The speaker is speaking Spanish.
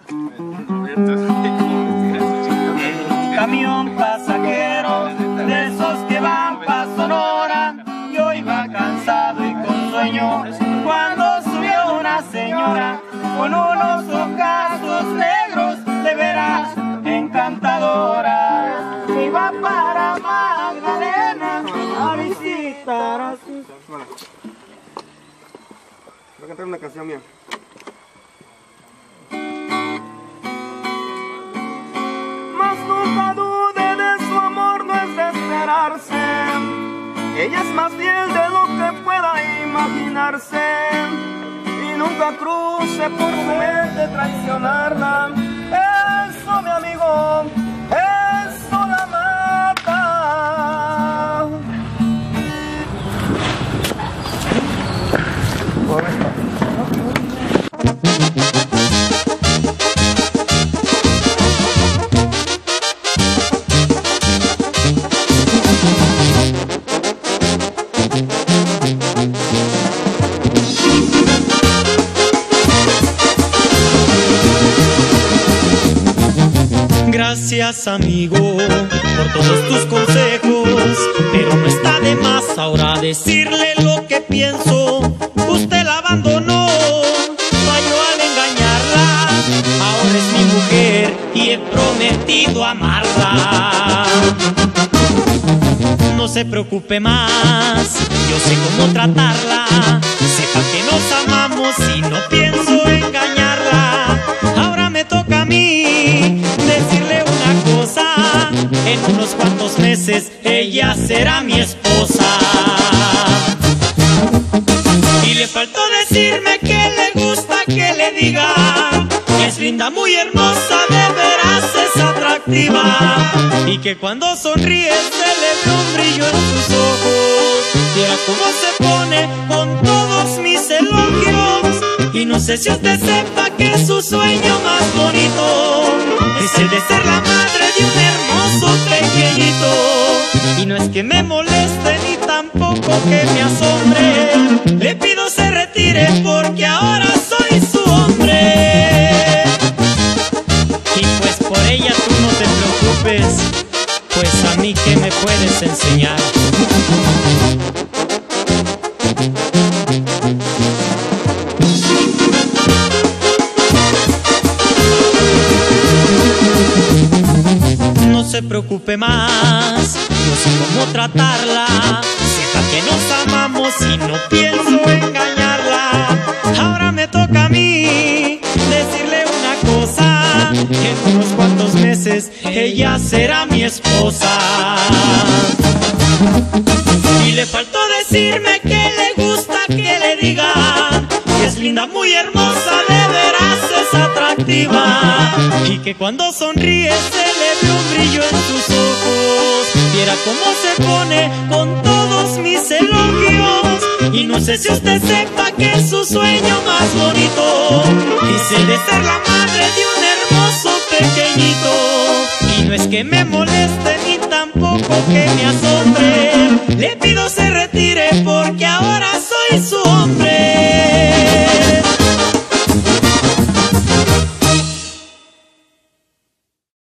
El camión pasajero de esos que van pa' Sonora, yo iba cansado y con sueño cuando subió una señora con unos ojazos negros, de veras encantadora. Iba para Magdalena a visitar a sus... Voy a cantar una canción mía. Mas nunca dude de su amor, no es de esperarse. Ella es más fiel de lo que pueda imaginarse. Y nunca cruce por su mente traicionarla. Eso, mi amigo, eso la mata. Gracias, amigo, por todos tus consejos, pero no está de más ahora decirle lo que pienso. Usted la abandonó, falló al engañarla, ahora es mi mujer y he prometido amarla. No se preocupe más, yo sé cómo tratarla, sepa que nos amamos y no pienso engañarla. Ahora me toca a mí decirle una cosa, en unos cuantos meses ella será mi esposa. Y le faltó decirme que le gusta que le diga que es linda, muy hermosa, de veras es atractiva, y que cuando sonríe se le ve un brillo en sus ojos. Viera cómo se pone con todos mis elogios, y no sé si usted sepa que su sueño más bonito es el de ser la madre de un hermoso pequeñito. Y no es que me moleste ni tampoco que me asombre, le pido se retire porque ahora soy su hombre. Y pues por ella tú no te preocupes, pues a mí que me puedes enseñar. No se preocupe más, yo sé cómo tratarla, sepa que nos amamos y no pienso engañarla. Ahora me toca a mí decirle una cosa, en unos cuantos meses ella será mi esposa. Y le faltó decirme que le gusta que le diga que es linda, muy hermosa, de veras es atractiva, y que cuando sonríe se le ve un brillo en sus ojos. Viera cómo se pone con todos mis elogios, y no sé si usted sepa que es su sueño más bonito es el de ser la madre de un hermoso pequeñito. Y no es que me moleste ni tampoco que me asombre, le pido se retire porque ahora soy su